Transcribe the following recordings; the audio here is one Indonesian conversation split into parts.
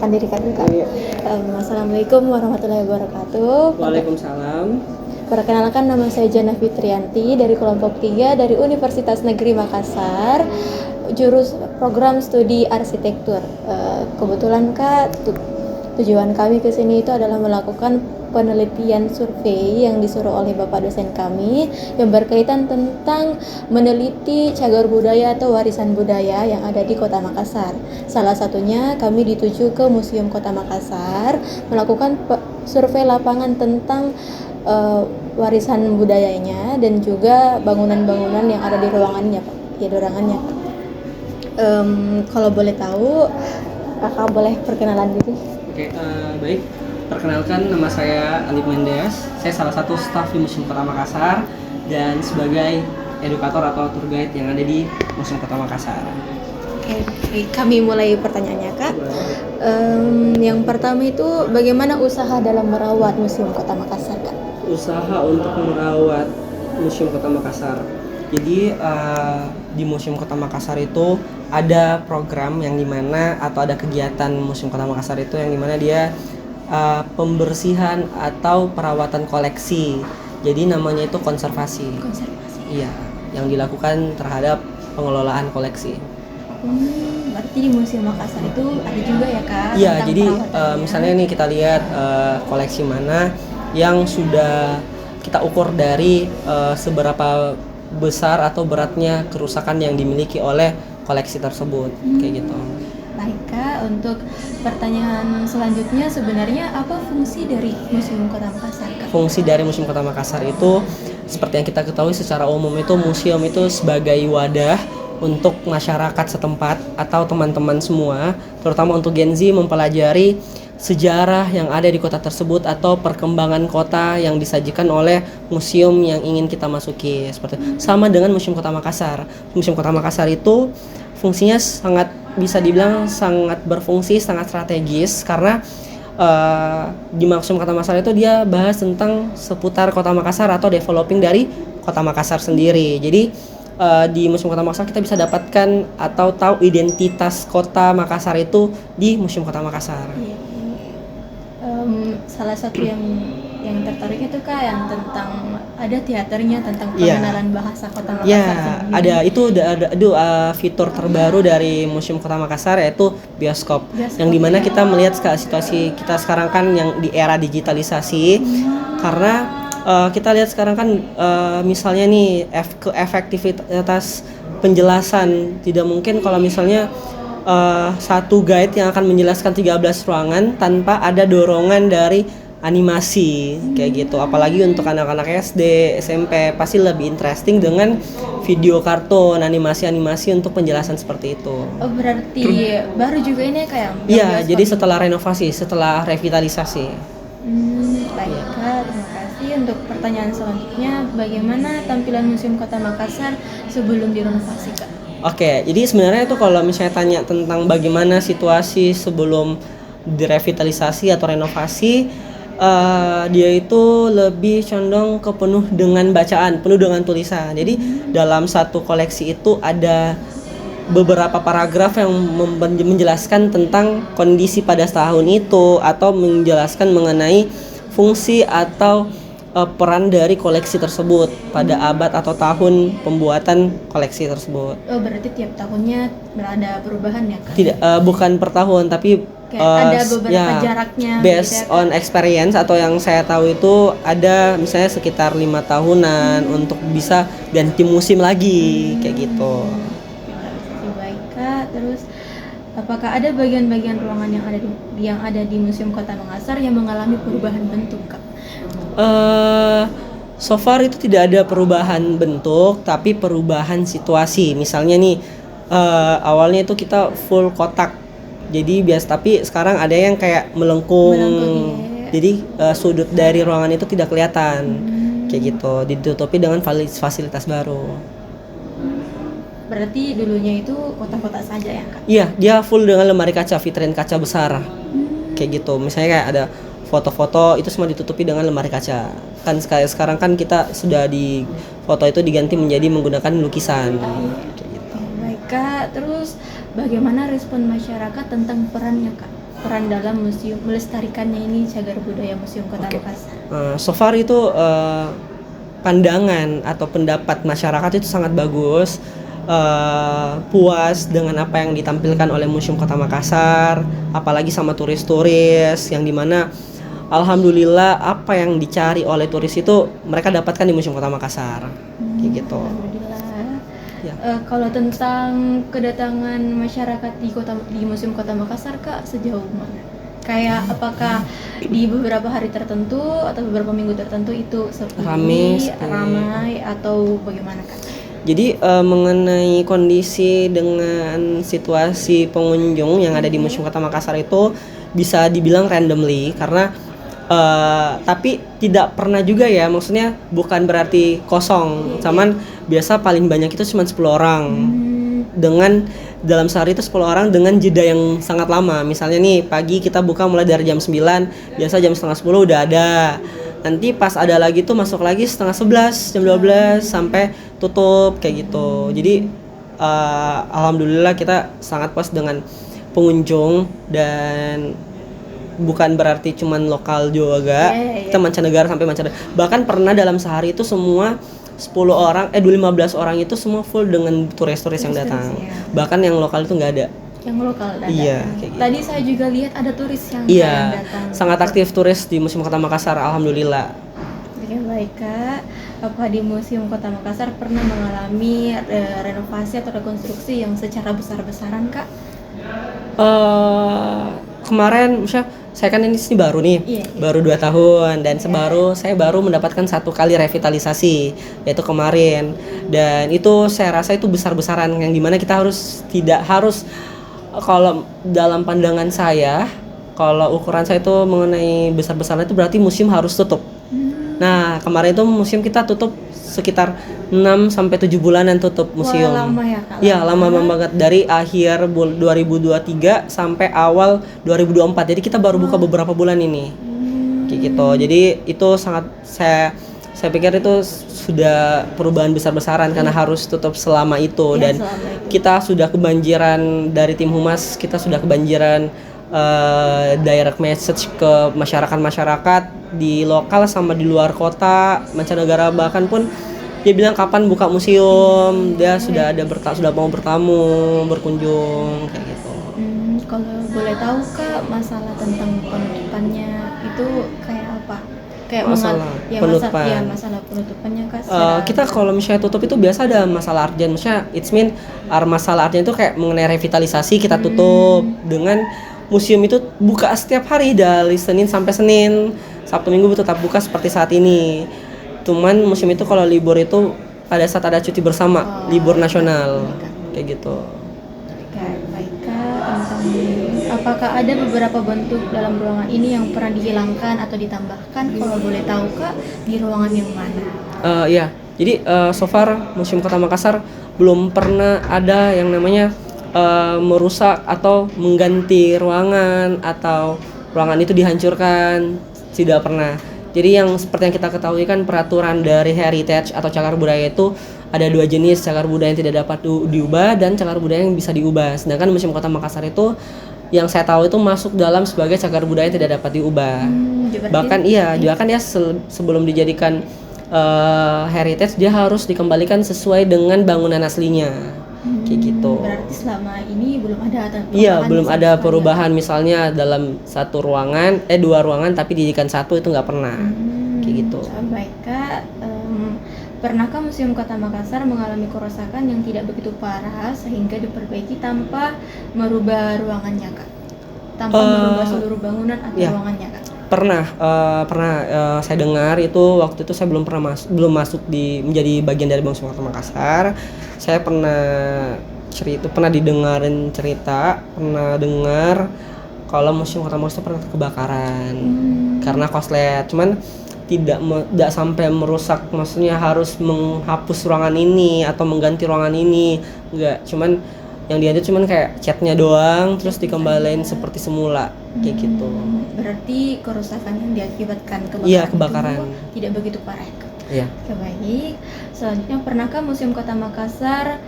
memperkenalkan diri Kak dulu, Kak. Assalamualaikum warahmatullahi wabarakatuh. Waalaikumsalam. Perkenalkan, nama saya Jana Fitrianti dari kelompok 3 dari Universitas Negeri Makassar, jurus program studi arsitektur. Kebetulan Kak, tujuan kami ke sini itu adalah melakukan penelitian survei yang disuruh oleh Bapak dosen kami yang berkaitan tentang meneliti cagar budaya atau warisan budaya yang ada di Kota Makassar. Salah satunya kami dituju ke Museum Kota Makassar melakukan survei lapangan tentang warisan budayanya dan juga bangunan-bangunan yang ada di ruangannya, Pak. Ya, di ruangannya, Pak. Kalau boleh tahu, Kakak boleh perkenalan diri? Oke, baik. Perkenalkan, nama saya Alif Mendes. Saya salah satu staf di Museum Kota Makassar dan sebagai edukator atau tour guide yang ada di Museum Kota Makassar. Oke, kami mulai pertanyaannya, Kak. Yang pertama itu, bagaimana usaha dalam merawat Museum Kota Makassar, Kak? Usaha untuk merawat Museum Kota Makassar. Jadi di Museum Kota Makassar itu ada program yang dimana atau ada kegiatan Museum Kota Makassar itu yang dimana dia pembersihan atau perawatan koleksi. Jadi namanya itu konservasi. Konservasi. Iya, yang dilakukan terhadap pengelolaan koleksi. Berarti di Museum Makassar itu ada juga ya, Kak? Iya, tentang jadi perawatannya? misalnya nih kita lihat koleksi mana yang sudah kita ukur dari seberapa besar atau beratnya kerusakan yang dimiliki oleh koleksi tersebut, kayak gitu. Baik, Kak, untuk pertanyaan selanjutnya, sebenarnya apa fungsi dari Museum Kota Makassar, Kak? Fungsi dari Museum Kota Makassar itu seperti yang kita ketahui secara umum itu museum itu sebagai wadah untuk masyarakat setempat atau teman-teman semua, terutama untuk Gen Z, mempelajari sejarah yang ada di kota tersebut atau perkembangan kota yang disajikan oleh museum yang ingin kita masuki. Seperti sama dengan Museum Kota Makassar. Museum Kota Makassar itu fungsinya sangat bisa dibilang sangat berfungsi, sangat strategis karena di Museum Kota Makassar itu dia bahas tentang seputar Kota Makassar atau developing dari Kota Makassar sendiri. Jadi di Museum Kota Makassar kita bisa dapatkan atau tahu identitas Kota Makassar itu di Museum Kota Makassar. Iya. Salah satu yang tertarik itu, Kak, yang tentang ada teaternya tentang pengenalan bahasa Kota Makassar. Ya, ada itu fitur terbaru dari Museum Kota Makassar yaitu bioskop. Yang dimana kita melihat situasi kita sekarang kan yang di era digitalisasi, karena kita lihat sekarang kan misalnya nih efektivitas penjelasan tidak mungkin kalau misalnya satu guide yang akan menjelaskan 13 ruangan tanpa ada dorongan dari animasi kayak gitu. Apalagi untuk anak-anak SD, SMP pasti lebih interesting dengan video kartun, animasi-animasi untuk penjelasan seperti itu. Oh, berarti baru juga ini kayak? Iya, jadi setelah renovasi, setelah revitalisasi. Baik, Kak, terima kasih. Untuk pertanyaan selanjutnya, bagaimana tampilan Museum Kota Makassar sebelum direnovasi, Kak? Oke, jadi sebenarnya itu kalau misalnya tanya tentang bagaimana situasi sebelum direvitalisasi atau renovasi, dia itu lebih condong ke penuh dengan bacaan, penuh dengan tulisan. Jadi dalam satu koleksi itu ada beberapa paragraf yang menjelaskan tentang kondisi pada tahun itu atau menjelaskan mengenai fungsi atau peran dari koleksi tersebut pada abad atau tahun pembuatan koleksi tersebut. Oh, berarti tiap tahunnya ada perubahan ya, Kak? Tidak, bukan per tahun, tapi ada beberapa jaraknya. Based gitu ya, on experience atau yang saya tahu itu ada misalnya sekitar 5 tahunan untuk bisa ganti musim lagi kayak gitu. Baik, Kak. Terus apakah ada bagian-bagian ruangan yang ada di Museum Kota Makassar yang mengalami perubahan bentuk, Kak? So far itu tidak ada perubahan bentuk, tapi perubahan situasi. Misalnya nih, awalnya itu kita full kotak, jadi tapi sekarang ada yang kayak melengkung ya. Jadi sudut dari ruangan itu tidak kelihatan, kayak gitu, ditutupi dengan fasilitas baru. Berarti dulunya itu kotak-kotak saja ya, Kak? Iya, dia full dengan lemari kaca, vitrin kaca besar, kayak gitu. Misalnya kayak ada foto-foto itu semua ditutupi dengan lemari kaca. Kan sekarang kan kita sudah di foto itu diganti menjadi menggunakan lukisan. Kayak gitu. Baik, Kak. Terus bagaimana respon masyarakat tentang perannya, Kak? peran dalam museum melestarikannya ini cagar budaya Museum Kota Makassar? So far itu pandangan atau pendapat masyarakat itu sangat bagus, puas dengan apa yang ditampilkan oleh Museum Kota Makassar, apalagi sama turis-turis yang dimana alhamdulillah apa yang dicari oleh turis itu mereka dapatkan di Museum Kota Makassar, kayak gitu. Alhamdulillah. Ya. Kalau tentang kedatangan masyarakat di Museum Kota Makassar, Kak, sejauh mana? Kayak apakah di beberapa hari tertentu atau beberapa minggu tertentu itu ramai atau bagaimana, Kak? Jadi mengenai kondisi dengan situasi pengunjung yang ada di Museum Kota Makassar itu bisa dibilang randomly karena tapi tidak pernah juga ya, maksudnya bukan berarti kosong, cuman biasa paling banyak itu cuma 10 orang. Dengan dalam sehari itu 10 orang dengan jeda yang sangat lama. Misalnya nih pagi kita buka mulai dari jam 9, biasa jam setengah 10 udah ada. Nanti pas ada lagi tuh masuk lagi setengah 11, jam 12 sampai tutup kayak gitu. Jadi alhamdulillah kita sangat puas dengan pengunjung dan bukan berarti cuman lokal juga, kita mancanegara sampai mancanegara. Bahkan pernah dalam sehari itu semua 15 orang itu semua full dengan turis-turis yang datang. Bahkan yang lokal itu nggak ada. Yang lokal datang. Iya, kayak gitu. Tadi saya juga lihat ada turis yang datang. Sangat aktif turis di Museum Kota Makassar, alhamdulillah. Oke, baik, Kak. Apa di Museum Kota Makassar pernah mengalami renovasi atau rekonstruksi yang secara besar-besaran, Kak? Kemarin misalnya saya kan ini baru nih, baru 2 tahun dan saya baru mendapatkan 1 kali revitalisasi, yaitu kemarin, dan itu saya rasa itu besar-besaran yang dimana kita tidak harus kalau dalam pandangan saya, kalau ukuran saya itu mengenai besar-besaran itu berarti museum harus tutup. Nah kemarin itu museum kita tutup sekitar 6 sampai 7 bulanan tutup museum. Wah, lama ya, Kak? Iya, lama banget dari akhir 2023 sampai awal 2024. Jadi kita baru buka beberapa bulan ini. Kayak gitu. Jadi itu sangat saya pikir itu sudah perubahan besar-besaran karena harus tutup selama itu dan kita sudah kebanjiran dari tim humas, kita sudah kebanjiran direct message ke masyarakat di lokal sama di luar kota, mancanegara bahkan pun dia bilang kapan buka museum, dia sudah mau bertamu, berkunjung kayak gitu. Kalau boleh tahu, Kak, masalah tentang penutupannya itu kayak apa? Kayak masalah penutupannya, Kak. Kita kalau misalnya tutup itu biasa ada masalah urgent, misalnya masalah urgent itu kayak mengenai revitalisasi kita tutup. Dengan museum itu buka setiap hari dari Senin sampai Senin, Sabtu Minggu tetap buka seperti saat ini. Cuman museum itu kalau libur itu pada saat ada cuti bersama, libur nasional, kayak gitu. Baik, Kak, apakah ada beberapa bentuk dalam ruangan ini yang pernah dihilangkan atau ditambahkan? Kalau boleh tahu, Kak, di ruangan yang mana? Ya, jadi so far Museum Kota Makassar belum pernah ada yang namanya merusak atau mengganti ruangan atau ruangan itu dihancurkan, tidak pernah. Jadi yang seperti yang kita ketahui kan peraturan dari heritage atau cagar budaya itu ada 2 jenis, cagar budaya yang tidak dapat diubah dan cagar budaya yang bisa diubah. Sedangkan Museum Kota Makassar itu yang saya tahu itu masuk dalam sebagai cagar budaya yang tidak dapat diubah. Bahkan sebelum dijadikan heritage dia harus dikembalikan sesuai dengan bangunan aslinya. Kayak gitu. Berarti selama ini belum ada perubahan? Iya, belum ada perubahan. Misalnya dalam 2 ruangan tapi dijadikan 1 itu nggak pernah. Kayak gitu. Baik, Kak. Pernahkah Museum Kota Makassar mengalami kerusakan yang tidak begitu parah sehingga diperbaiki tanpa merubah ruangannya, Kak? Tanpa merubah seluruh bangunan atau ruangannya, Kak? Pernah saya dengar itu waktu itu saya belum masuk menjadi bagian dari Museum Kota Makassar. Saya pernah dengar kalau Museum Kota Makassar pernah kebakaran karena korslet. Cuman tidak sampai merusak, maksudnya harus menghapus ruangan ini atau mengganti ruangan ini, enggak. Cuman yang dihancur cuman kayak catnya doang, terus dikembaliin seperti semula kayak gitu. Berarti kerusakan yang diakibatkan kebakaran itu tidak begitu parah, Kak? Iya. Baik. Selanjutnya, pernahkah Museum Kota Makassar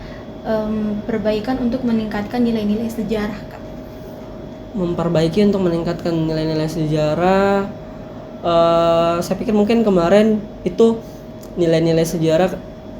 perbaikan untuk meningkatkan nilai-nilai sejarah, Kak? memperbaiki untuk meningkatkan nilai-nilai sejarah. Saya pikir mungkin kemarin itu nilai-nilai sejarah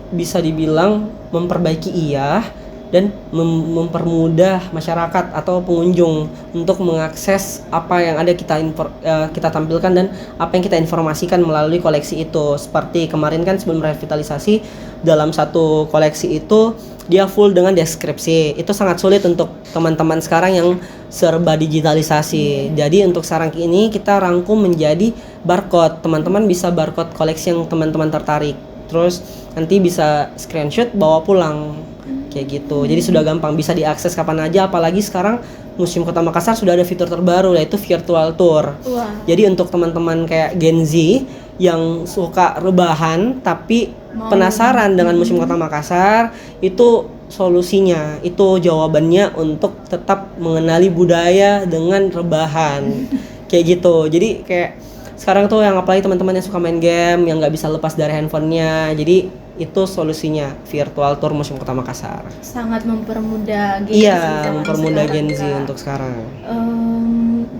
bisa dibilang memperbaiki iya, dan mempermudah masyarakat atau pengunjung untuk mengakses apa yang ada kita tampilkan dan apa yang kita informasikan melalui koleksi itu. Seperti kemarin kan sebelum revitalisasi, dalam satu koleksi itu dia full dengan deskripsi. Itu sangat sulit untuk teman-teman sekarang yang serba digitalisasi. Jadi untuk sekarang ini kita rangkum menjadi barcode. Teman-teman bisa barcode koleksi yang teman-teman tertarik. Terus nanti bisa screenshot bawa pulang. Kayak gitu. Jadi sudah gampang, bisa diakses kapan aja. Apalagi sekarang Museum Kota Makassar sudah ada fitur terbaru, yaitu virtual tour. Wah. Jadi untuk teman-teman kayak Gen Z yang suka rebahan tapi penasaran dengan Museum Kota Makassar, itu solusinya, itu jawabannya untuk tetap mengenali budaya dengan rebahan. Kayak gitu. Jadi kayak sekarang tuh yang apalagi teman-teman yang suka main game yang nggak bisa lepas dari handphonenya, jadi itu solusinya, virtual tour Museum Kota Makassar. Sangat mempermudah Gen Z Iya, zaman mempermudah sekarang, Gen Z Kak. untuk sekarang.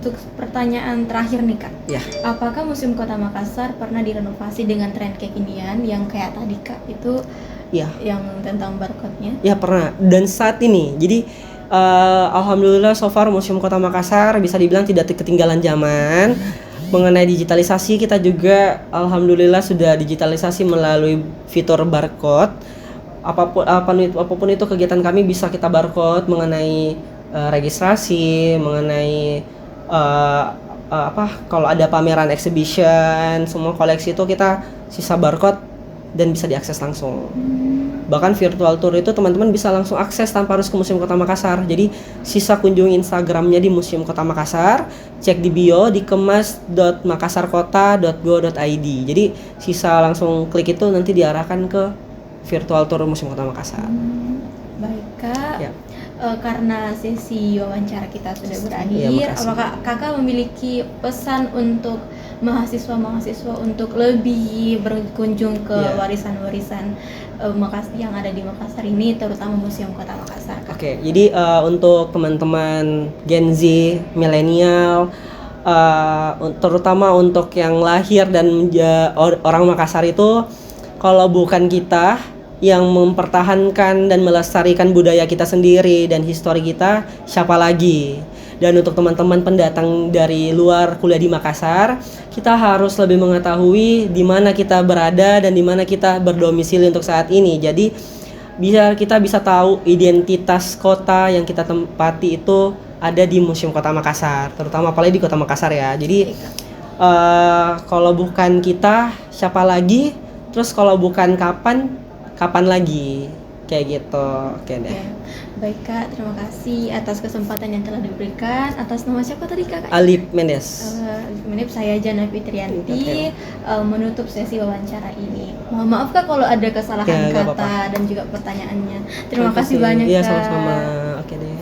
Untuk pertanyaan terakhir nih Kak, Ya, apakah Museum Kota Makassar pernah direnovasi dengan tren kekinian yang kayak tadi Kak, itu iya, yang tentang barcode-nya? ya pernah. Dan saat ini, jadi alhamdulillah so far Museum Kota Makassar bisa dibilang tidak ketinggalan zaman. Mengenai digitalisasi, kita juga alhamdulillah sudah digitalisasi melalui fitur barcode. Apapun itu kegiatan kami bisa kita barcode mengenai registrasi, mengenai kalau ada pameran exhibition, semua koleksi itu kita sisa barcode dan bisa diakses langsung. Bahkan virtual tour itu teman-teman bisa langsung akses tanpa harus ke Museum Kota Makassar. Jadi sisa kunjungi Instagramnya di Museum Kota Makassar, cek di bio di kemas.makassarkota.go.id. Jadi sisa langsung klik itu nanti diarahkan ke virtual tour Museum Kota Makassar. Baik Kak, Ya. Karena sesi wawancara kita sudah berakhir, Iya, makasih. apakah Kakak memiliki pesan untuk mahasiswa-mahasiswa untuk lebih berkunjung ke Iya. warisan-warisan yang ada di Makassar ini, terutama Museum Kota Makassar, Kak? Oke, jadi untuk teman-teman Gen Z, milenial, terutama untuk yang lahir dan orang Makassar itu, kalau bukan kita yang mempertahankan dan melestarikan budaya kita sendiri dan histori kita, siapa lagi? Dan untuk teman-teman pendatang dari luar kuliah di Makassar, kita harus lebih mengetahui di mana kita berada dan di mana kita berdomisili untuk saat ini. Jadi kita bisa tahu identitas kota yang kita tempati itu ada di Museum Kota Makassar, terutama apalagi di Kota Makassar ya. Jadi kalau bukan kita, siapa lagi? Terus kalau bukan kapan lagi? Kayak gitu. Oke deh. Oke. Baik Kak, terima kasih atas kesempatan yang telah diberikan. Atas nama siapa tadi Kak? Alip Mendes. Menip saya Jana Fitrianti, Oke. menutup sesi wawancara ini. Mohon maaf Kak kalau ada kesalahan Ya, nggak kata apa-apa. dan juga pertanyaannya. Terima kasih banyak Iya, Kak. sama-sama. Oke deh.